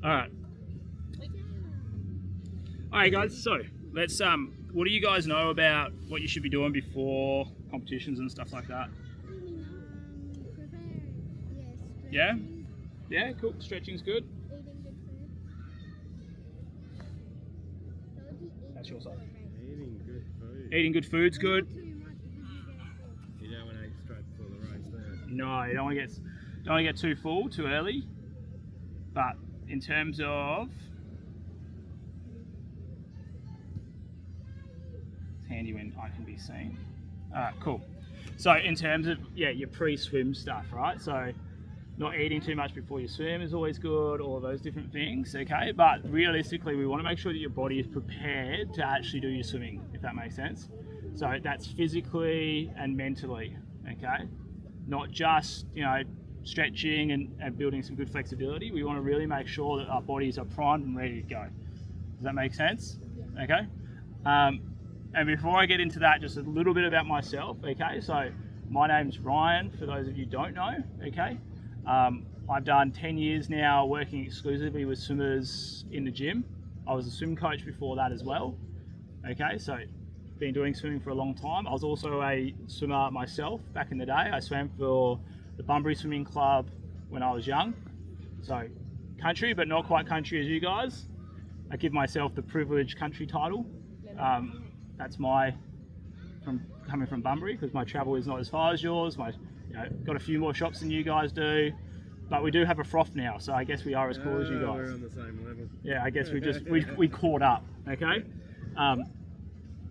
All right. All right, guys. So let's what do you guys know about what you should be doing before competitions and stuff like that? Yeah. Yeah. Cool. Stretching's good. That's your side. Eating good food. Eating good food's good. You don't want to eat straight before the race, do you? No, you don't want to get too full too early. But in terms of, it's handy when I can be seen. Alright, cool. So in terms of your pre-swim stuff, right? So not eating too much before you swim is always good, all of those different things, okay? But realistically, we want to make sure that your body is prepared to actually do your swimming, if that makes sense. So that's physically and mentally, okay? Not just, stretching and building some good flexibility. We want to really make sure that our bodies are primed and ready to go. Does that make sense? Okay? And before I get into that, just a little bit about myself, okay? So my name's Ryan, for those of you who don't know, okay? I've done 10 years now working exclusively with swimmers in the gym. I was a swim coach before that as well. Okay, so been doing swimming for a long time. I was also a swimmer myself back in the day. I swam for the Bunbury Swimming Club when I was young. So country, but not quite country as you guys. I give myself the privileged country title. That's coming from Bunbury, because my travel is not as far as yours. Got a few more shops than you guys do, but we do have a froth now, so I guess we are as cool as you guys. We're on the same level. Yeah, I guess we caught up, okay?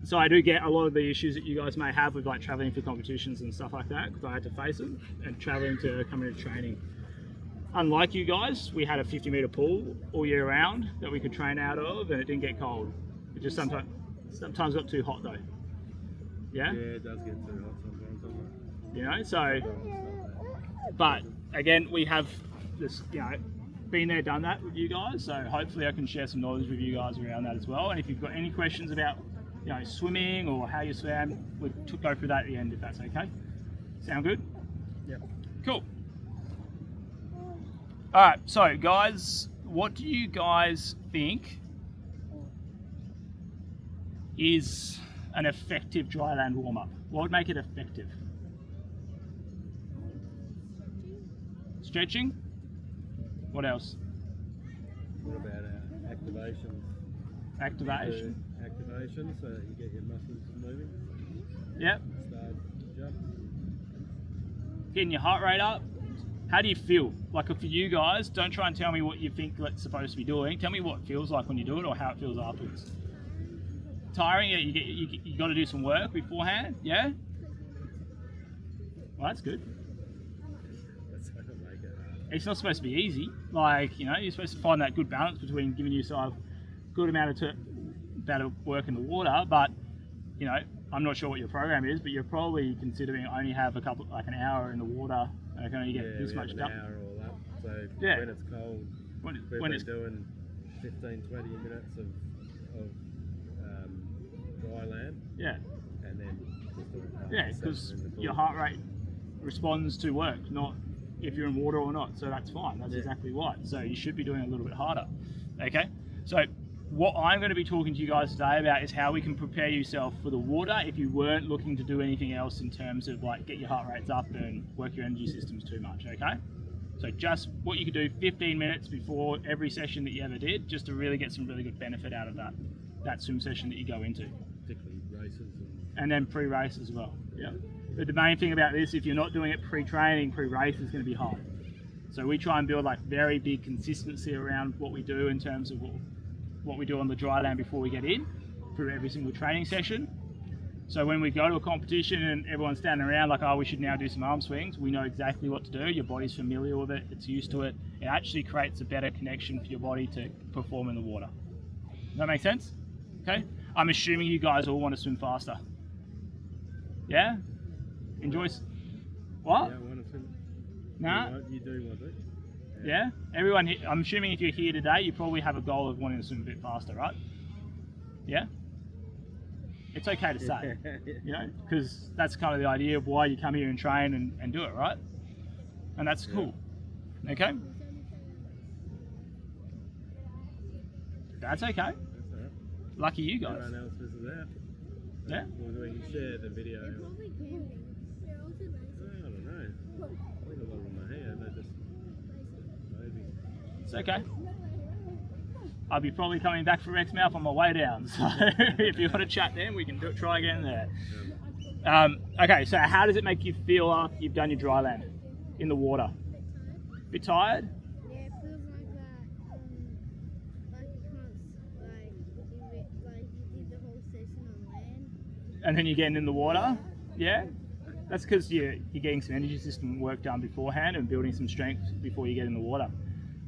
So I do get a lot of the issues that you guys may have with like traveling for competitions and stuff like that, because I had to face them, and traveling to come into training. Unlike you guys, we had a 50-meter pool all year round that we could train out of, and it didn't get cold. It just sometimes got too hot though. Yeah? Yeah, it does get too hot sometimes, doesn't it? So, but again, we have this, been there, done that with you guys. So hopefully I can share some knowledge with you guys around that as well. And if you've got any questions about, swimming or how you swam, we'll go through that at the end if that's okay. Sound good? Yep. Cool. All right, so guys, what do you guys think is an effective dry land warm-up? What would make it effective? Stretching? What else? What about activation? Activation. Activation, so that you get your muscles moving. Yep. Start jump. Getting your heart rate up. How do you feel? Like for you guys, don't try and tell me what you think it's supposed to be doing. Tell me what it feels like when you do it or how it feels afterwards. Tiring? Yeah, you got to do some work beforehand. Yeah. Well, that's good. That's how to make it hard. It's not supposed to be easy. You're supposed to find that good balance between giving yourself a good amount of work in the water, but I'm not sure what your program is, but you're probably considering only have an hour in the water, and can only get this much done. An hour all up. So Yeah. when it's cold, when it's doing 15-20 minutes of dry land. Yeah. And then just doing Because your heart rate responds to work, not if you're in water or not. So that's fine. That's exactly right. So you should be doing a little bit harder. Okay. So what I'm going to be talking to you guys today about is how we can prepare yourself for the water if you weren't looking to do anything else in terms of get your heart rates up and work your energy systems too much. Okay. So just what you could do 15 minutes before every session that you ever did, just to really get some really good benefit out of that swim session that you go into. Particularly races. And then pre-race as well. Yeah. But the main thing about this, if you're not doing it pre-training, pre-race is going to be hard. So we try and build very big consistency around what we do in terms of what we do on the dry land before we get in through every single training session. So when we go to a competition and everyone's standing around we should now do some arm swings, we know exactly what to do. Your body's familiar with it, it's used to it. It actually creates a better connection for your body to perform in the water. Does that make sense? Okay. I'm assuming you guys all want to swim faster. Yeah? Enjoy. What? Yeah, I want to swim. Nah. You do want to. Yeah? Everyone, I'm assuming if you're here today, you probably have a goal of wanting to swim a bit faster, right? Yeah? It's okay to say, because that's kind of the idea of why you come here and train and do it, right? And that's cool. Okay? That's okay. That's alright. Lucky you guys. Everyone else misses out. Yeah. Well, we can share the video. They're probably camping. They're also lazy. I don't know. I think a lot of them are here. They're just maybe. It's okay. I'll be probably coming back for Exmouth on my way down. So if you want to chat then, we can try again there. Okay, so how does it make you feel after you've done your dry land in the water? Bit tired? Yeah, it feels like that. Like you can't, like you did the whole session on land. And then you're getting in the water? Yeah? That's because you're getting some energy system work done beforehand and building some strength before you get in the water.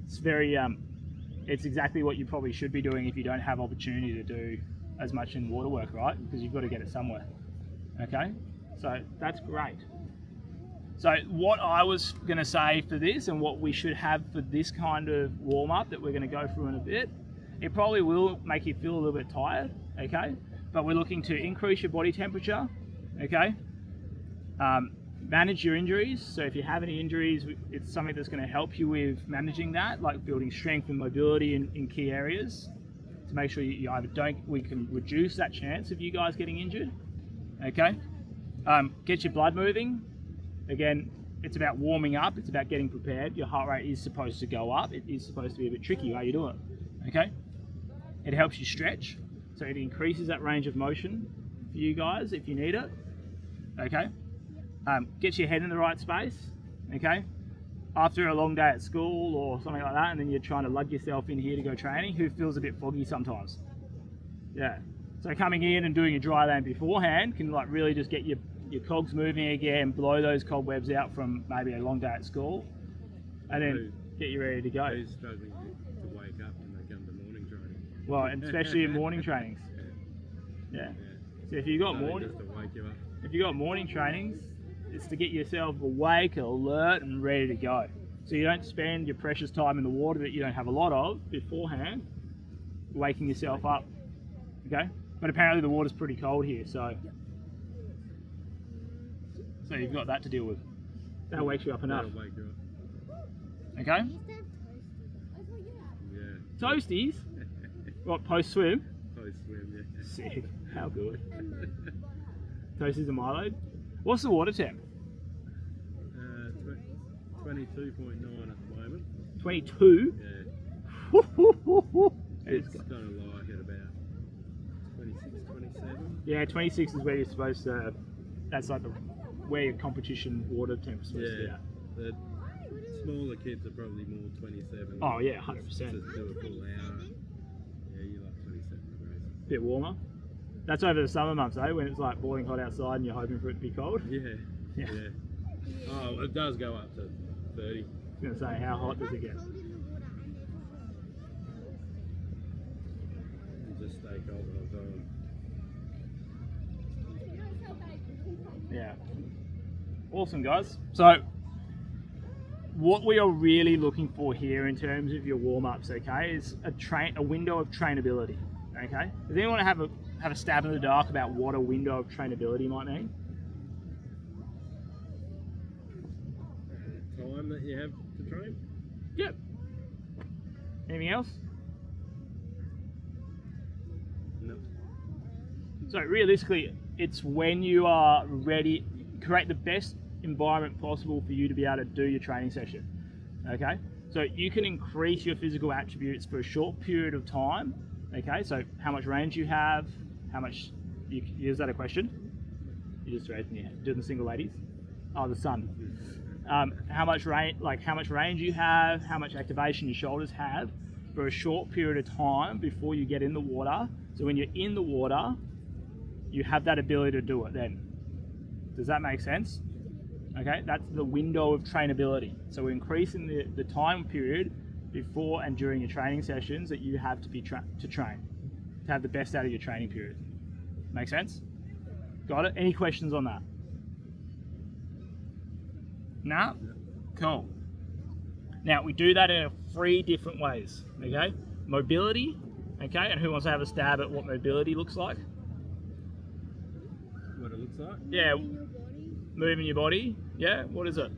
It's very, it's exactly what you probably should be doing if you don't have opportunity to do as much in water work, right? Because you've got to get it somewhere. Okay? So that's great. So what I was going to say for this and what we should have for this kind of warm-up that we're going to go through in a bit, it probably will make you feel a little bit tired, okay? But we're looking to increase your body temperature, okay? Manage your injuries. So if you have any injuries, it's something that's going to help you with managing that, like building strength and mobility in key areas to make sure you either we can reduce that chance of you guys getting injured, okay? Get your blood moving. Again, it's about warming up. It's about getting prepared. Your heart rate is supposed to go up. It is supposed to be a bit tricky how you do it, okay? It helps you stretch. So it increases that range of motion for you guys if you need it, okay? Get your head in the right space, okay? After a long day at school or something like that, and then you're trying to lug yourself in here to go training, who feels a bit foggy sometimes? Yeah. So coming in and doing your dry land beforehand can like really just get your cogs moving again, blow those cobwebs out from maybe a long day at school, and then get you ready to go. Who's struggling to wake up when they come to morning training? Well, and especially in morning trainings. Yeah. So if you got morning, just to wake you up. if you got morning trainings, it's to get yourself awake, alert, and ready to go. So you don't spend your precious time in the water that you don't have a lot of beforehand, waking yourself up. Okay. But apparently the water's pretty cold here, so you've got that to deal with. That wakes you up enough. That'll wake you up. Okay? I used to have toasties. Yeah. Toasties? What, post swim? Post swim, yeah. Sick. How good. Toasties and Milo. What's the water temp? 22.9 at the moment. 22? Yeah. It's It's kind of like at about 26, 27. Yeah, 26 is where you're supposed to. That's like where your competition water temp is supposed to be Yeah. at. The smaller kids are probably more 27. Oh yeah, Just 100%. to do a full hour. Yeah, you like 27 degrees. Bit warmer. That's over the summer months, eh? When it's like boiling hot outside and you're hoping for it to be cold. Yeah. Yeah. Yeah. Oh, it does go up to 30. I was gonna say, how hot does it get? Cold in the water and And just stay cold the whole time. Yeah. Awesome, guys. So, what we are really looking for here in terms of your warm-ups, okay, is a window of trainability. Okay. Does anyone have a stab in the dark about what a window of trainability might mean? Time that you have to train? Yep. Anything else? No. So realistically, it's when you are ready, create the best environment possible for you to be able to do your training session. Okay, so you can increase your physical attributes for a short period of time. Okay, so how much range you have, how much, is that a question? You just raised me, doing the single ladies? Oh, the sun. How much range you have, how much activation your shoulders have for a short period of time before you get in the water. So when you're in the water, you have that ability to do it then. Does that make sense? Okay, that's the window of trainability. So we're increasing the time period before and during your training sessions that you have to be train, to have the best out of your training period. Make sense? Got it? Any questions on that? Nah? Cool. Now we do that in 3 different ways, okay? Mobility, okay? And who wants to have a stab at what mobility looks like? What it looks like? Yeah, your body. moving your body. Yeah, what is it?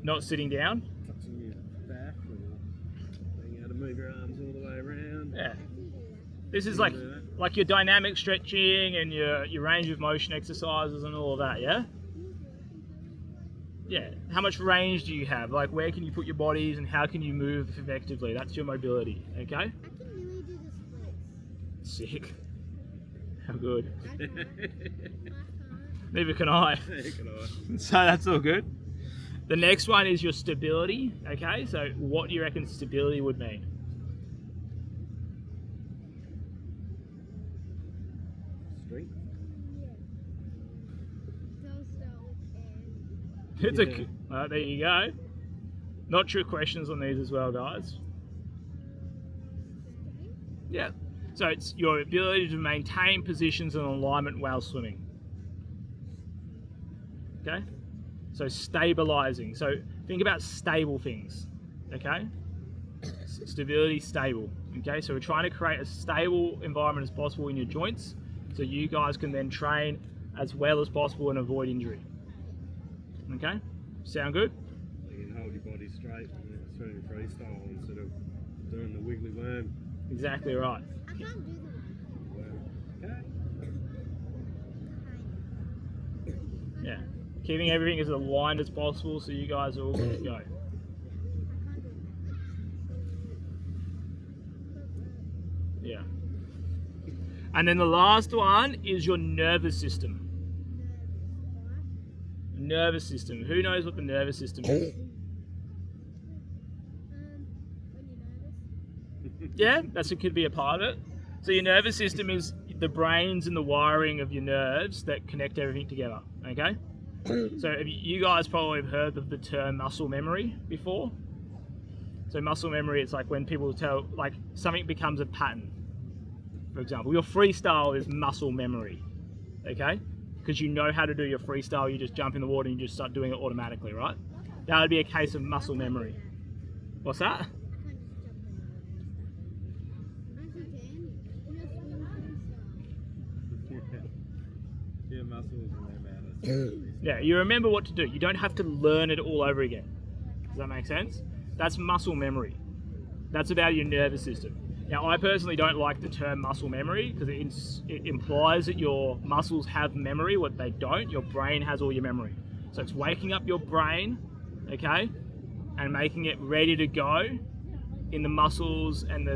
Not sitting down. Touching your back or being able to move your arms all the way This is You like wanna do that? like your dynamic stretching and your range of motion exercises and all of that, yeah? Yeah. How much range do you have? Like where can you put your bodies and how can you move effectively? That's your mobility, okay? I can really do the splits. Sick. How good. I can't. I can't. Neither can I. Heck can I. So that's all good. The next one is your stability, okay? So what do you reckon stability would mean? Strength. Yeah. Don't start with N. It's Yeah. there you go. Not trick questions on these as well, guys. Yeah. So it's your ability to maintain positions and alignment while swimming. Okay? So stabilizing. So think about stable things. Okay? Stability, stable. Okay? So we're trying to create as stable environment as possible in your joints so you guys can then train as well as possible and avoid injury. Okay? Sound good? You can hold your body straight and swimming freestyle instead of doing the wiggly worm. Exactly right. I can't do the Okay. Yeah. Keeping everything as aligned as possible so you guys are all good to go. I can't do Yeah. And then the last one is your nervous system. Nervous system. Who knows what the nervous system is? when you're nervous. Yeah, could be a part of it. So your nervous system is the brains and the wiring of your nerves that connect everything together. Okay. So you guys probably have heard of the term muscle memory before. So muscle memory, it's like when people tell, like something becomes a pattern. For example, your freestyle is muscle memory. Okay. Because you know how to do your freestyle, you just jump in the water and you just start doing it automatically, right? That would be a case of muscle memory. What's that? I can't just jump in the water and stuff. I can. Just swim freestyle. Your muscles and their manners. Yeah, you remember what to do. You don't have to learn it all over again. Does that make sense? That's muscle memory. That's about your nervous system. Now, I personally don't like the term muscle memory because it implies that your muscles have memory. What they don't, your brain has all your memory. So it's waking up your brain, okay, and making it ready to go in the muscles and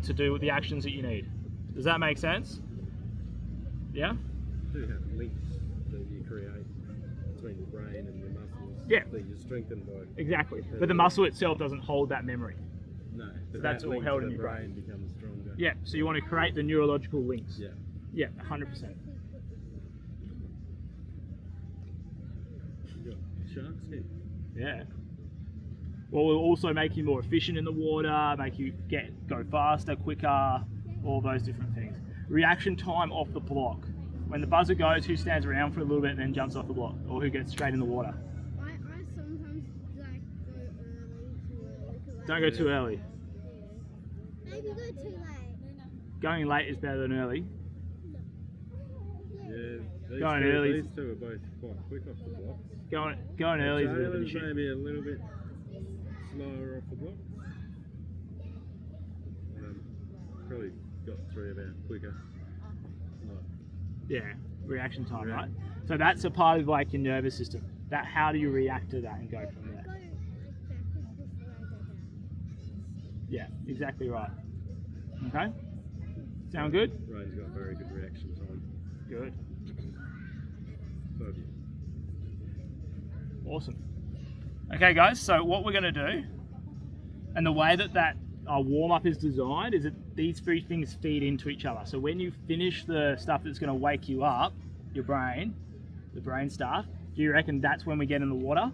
to do the actions that you need. Does that make sense? Yeah? Do have links that you create between your brain and your muscles. Yeah. That you strengthen by. Exactly. But the muscle itself doesn't hold that memory. No. So but that's that all link held to in the your brain. becomes stronger. Yeah, so you want to create the neurological links. Yeah. Yeah, 100%. You got sharks here. Yeah. Well, we'll also make you more efficient in the water, make you go faster, quicker, all those different things. Reaction time off the block. When the buzzer goes, who stands around for a little bit and then jumps off the block, or who gets straight in the water? I sometimes like go early, too early. 'Cause Don't go too early. Maybe go too late. Going late is better than early. Yeah. Going early. These two are both quite quick off the blocks. Going early is a bit of an Taylor's issue. maybe a little bit slower off the blocks. Probably got three about quicker. Like, Yeah, reaction time, Yeah. right? So that's a part of like your nervous system. That how do you react to that and go from I there? go like backwards before I go down. Yeah, exactly right. Okay, sound good? Ryan's got very good reaction time. Good, So have you. awesome. Okay, guys. So what we're gonna do, and the way that our warm up is designed, is that these three things feed into each other. So when you finish the stuff that's gonna wake you up, your brain, the brain stuff, do you reckon that's when we get in the water?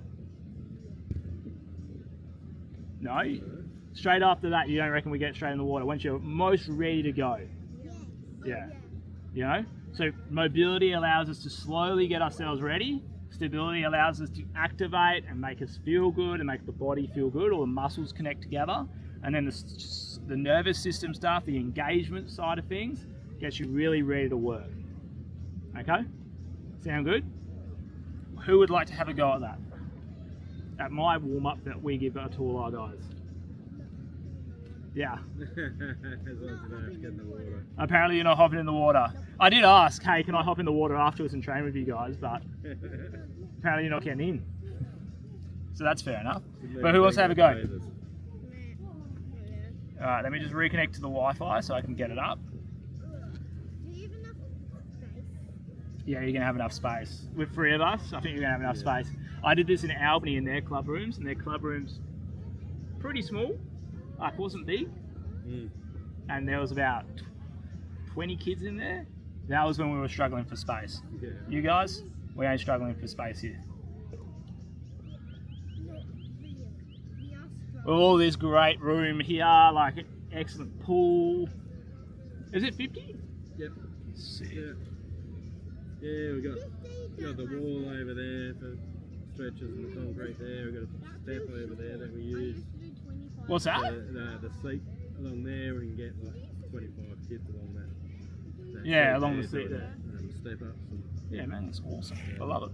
No. Straight after that, you don't reckon we get straight in the water once you're most ready to go. Yeah. You know? So mobility allows us to slowly get ourselves ready. Stability allows us to activate and make us feel good and make the body feel good. All the muscles connect together. And then the nervous system stuff, the engagement side of things, gets you really ready to work. Okay? Sound good? Who would like to have a go at that? At my warm-up that we give to all our guys. Yeah. As long as you don't have to get in the water. Apparently you're not hopping in the water. I did ask, hey, can I hop in the water afterwards and train with you guys? But apparently you're not getting in. So that's fair enough. But who wants to have a go? Alright, let me just reconnect to the Wi-Fi so I can get it up. Do you have enough space? Yeah, you're going to have enough space. With 3 of us, I think you're going to have enough space. I did this in Albany in their club rooms, and their club rooms pretty small. Like, wasn't big. And there was about 20 kids in there. That was when we were struggling for space. Yeah. You guys, we ain't struggling for space here. All this great room here, like excellent pool. Is it 50? Yep. Sick. Yeah. Yeah, we got the wall over there for stretches and the concrete there. We got a step over there that we use. What's that? The seat along there, we can get like 25 kids along that Yeah, seat along there, the seat doing, there. Step ups. And, Yeah, man, that's awesome. I love it.